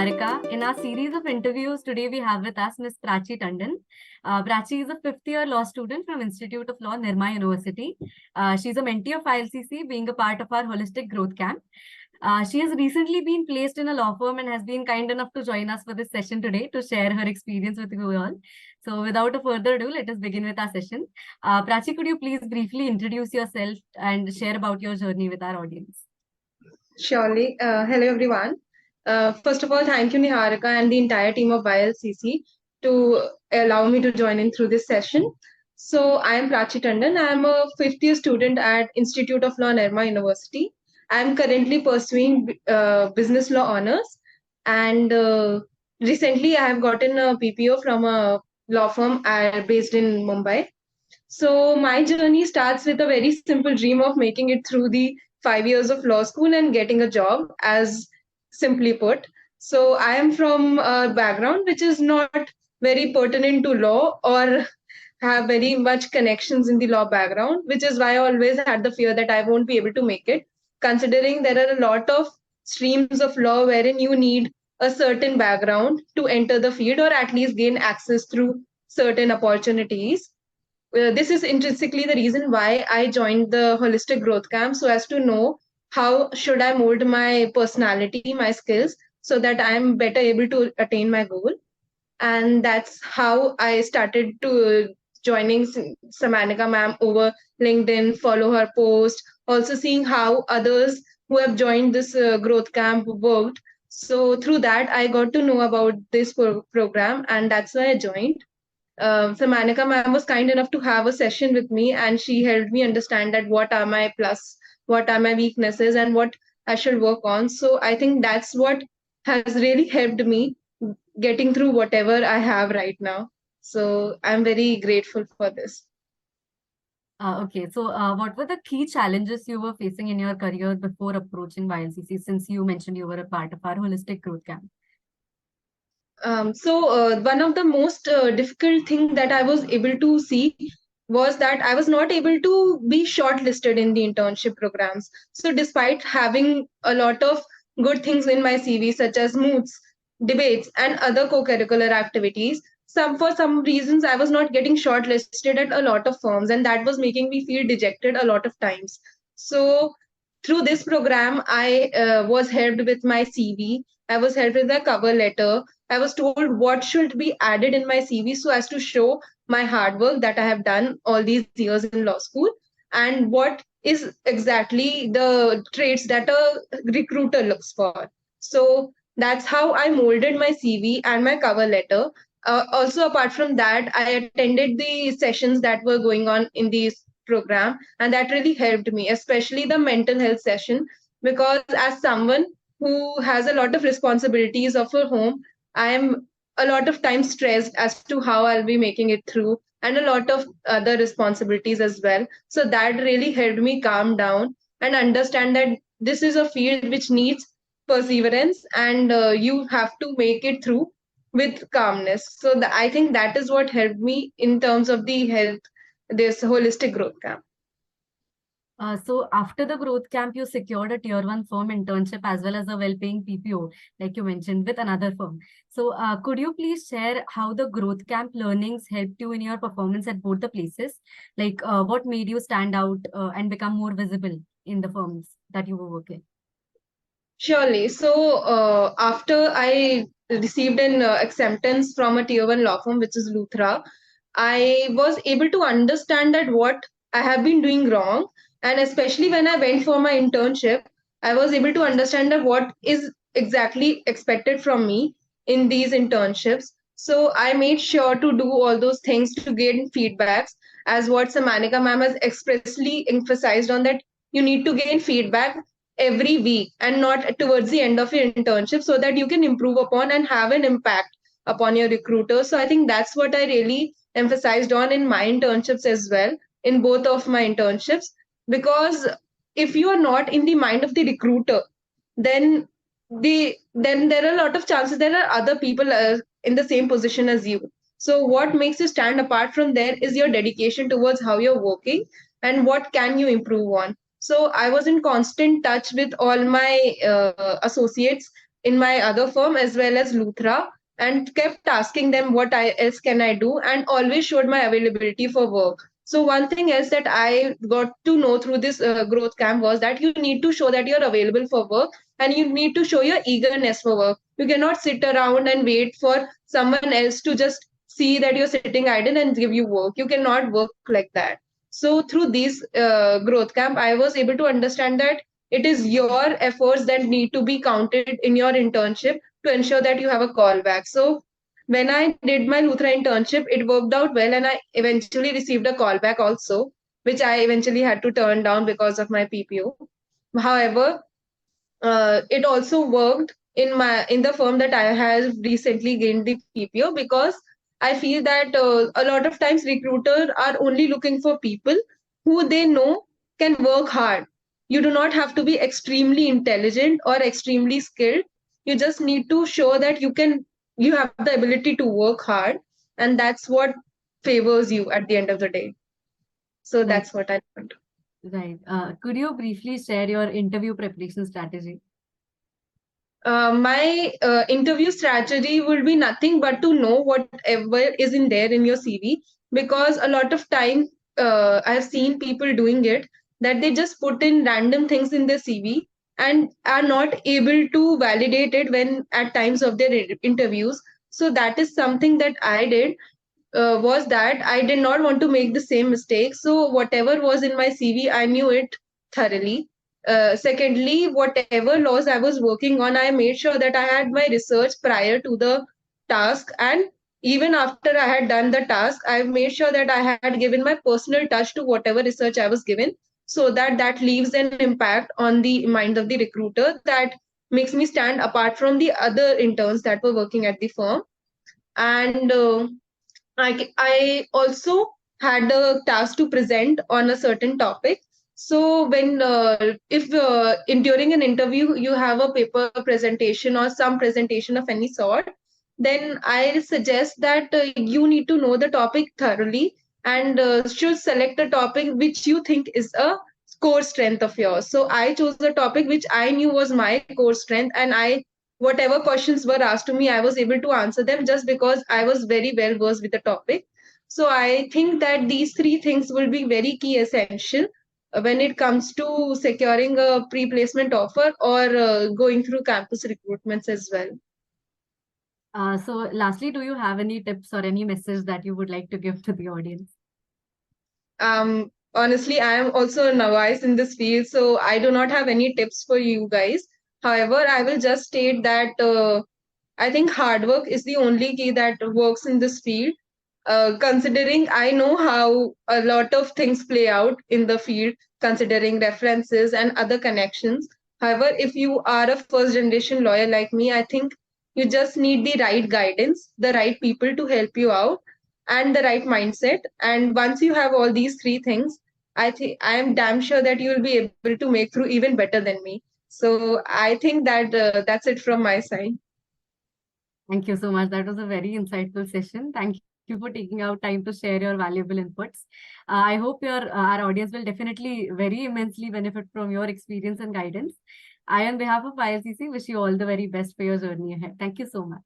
Niharika. In our series of interviews, today we have with us Ms. Prachi Tandon. Prachi is a fifth-year law student from Institute of Law, Nirma University. She's a mentee of YLCC, being a part of our holistic growth camp. She has recently been placed in a law firm and has been kind enough to join us for this session today to share her experience with you all. So without a further ado, let us begin with our session. Prachi, could you please briefly introduce yourself and share about your journey with our audience? Surely. Hello, everyone. First of all, thank you, Niharika, and the entire team of YLCC to allow me to join in through this session. So, I am Prachi Tandon. I am a fifth-year student at Institute of Law, Nirma University. I am currently pursuing business law honors, and recently I have gotten a PPO from a law firm based in Mumbai. So my journey starts with a very simple dream of making it through the 5 years of law school and getting a job, as simply put. So I am from a background which is not very pertinent to law or have very much connections in the law background, which is why I always had the fear that I won't be able to make it, considering there are a lot of streams of law wherein you need a certain background to enter the field or at least gain access through certain opportunities. This is intrinsically the reason why I joined the holistic growth camp, so as to know how should I mold my personality, my skills, so that I am better able to attain my goal. And that's how I started to joining Samanika ma'am over LinkedIn, follow her post, also seeing how others who have joined this growth camp worked. So through that, I got to know about this program, and that's why I joined. So Manika ma'am was kind enough to have a session with me, and she helped me understand that what are my plus, what are my weaknesses, and what I should work on. So I think that's what has really helped me getting through whatever I have right now. So I'm very grateful for this. Okay, so what were the key challenges you were facing in your career before approaching YLCC, since you mentioned you were a part of our holistic growth camp? One of the most difficult thing that I was able to see was that I was not able to be shortlisted in the internship programs. So despite having a lot of good things in my CV, such as moots, debates, and other co-curricular activities, for some reasons I was not getting shortlisted at a lot of firms, and that was making me feel dejected a lot of times. So through this program, I was helped with my CV. I was helped with a cover letter. I was told what should be added in my CV so as to show my hard work that I have done all these years in law school, and what is exactly the traits that a recruiter looks for. So that's how I molded my CV and my cover letter. Also, apart from that, I attended the sessions that were going on in the program, and that really helped me, especially the mental health session, because as someone who has a lot of responsibilities of her home, I am a lot of times stressed as to how I'll be making it through, and a lot of other responsibilities as well. So that really helped me calm down and understand that this is a field which needs perseverance, and you have to make it through with calmness. So I think that is what helped me in terms of the health, this holistic growth camp. So after the growth camp, you secured a tier 1 firm internship as well as a well-paying PPO, like you mentioned, with another firm. So could you please share how the growth camp learnings helped you in your performance at both the places? Like what made you stand out and become more visible in the firms that you were working? Surely. So after I received an acceptance from a tier 1 law firm, which is Luthra, I was able to understand that what I have been doing wrong. And especially when I went for my internship, I was able to understand that what is exactly expected from me in these internships. So I made sure to do all those things to gain feedbacks, as what Samanika ma'am has expressly emphasized on, that you need to gain feedback every week and not towards the end of your internship, so that you can improve upon and have an impact upon your recruiter. So I think that's what I really emphasized on in my internships as well, in both of my internships, because if you are not in the mind of the recruiter, then then there are a lot of chances there are other people in the same position as you. So what makes you stand apart from there is your dedication towards how you're working and what can you improve on. So I was in constant touch with all my associates in my other firm as well as Luthra, and kept asking them what else can I do, and always showed my availability for work. So one thing else that I got to know through this growth camp was that you need to show that you're available for work, and you need to show your eagerness for work. You cannot sit around and wait for someone else to just see that you're sitting idle and give you work. You cannot work like that. So through these growth camp, I was able to understand that it is your efforts that need to be counted in your internship to ensure that you have a callback. So when I did my Luthra internship, it worked out well, and I eventually received a callback also, which I eventually had to turn down because of my PPO. However, it also worked in the firm that I have recently gained the PPO, because I feel that a lot of times recruiters are only looking for people who they know can work hard. You do not have to be extremely intelligent or extremely skilled. You just need to show that you have the ability to work hard, and that's what favors you at the end of the day. So Right, that's what I learned. right. Could you briefly share your interview preparation strategy? My interview strategy will be nothing but to know whatever is in there in your CV, because a lot of time I've seen people doing it, that they just put in random things in their CV and are not able to validate it when at times of their interviews. So that is something that I did, was that I did not want to make the same mistake. So whatever was in my CV, I knew it thoroughly. Secondly, whatever laws I was working on, I made sure that I had my research prior to the task. And even after I had done the task, I made sure that I had given my personal touch to whatever research I was given, so that that leaves an impact on the mind of the recruiter, that makes me stand apart from the other interns that were working at the firm. And I also had a task to present on a certain topic. So when if in during an interview you have a paper presentation or some presentation of any sort, then I suggest that you need to know the topic thoroughly, and should select a topic which you think is a core strength of yours. So I chose a topic which I knew was my core strength, and I whatever questions were asked to me, I was able to answer them just because I was very well versed with the topic. So I think that these three things will be very key essential when it comes to securing a pre-placement offer or going through campus recruitments as well. So lastly, do you have any tips or any message that you would like to give to the audience? Honestly, I am also a novice in this field, so I do not have any tips for you guys. However, I will just state that I think hard work is the only key that works in this field. Considering I know how a lot of things play out in the field, considering references and other connections. However, if you are a first generation lawyer like me, I think you just need the right guidance, the right people to help you out, and the right mindset. And once you have all these three things, I think I am damn sure that you will be able to make through even better than me. So I think that that's it from my side. Thank you so much. That was a very insightful session. Thank you for taking out time to share your valuable inputs. I hope our audience will definitely very immensely benefit from your experience and guidance. I, on behalf of YLCC, wish you all the very best for your journey ahead. Thank you so much.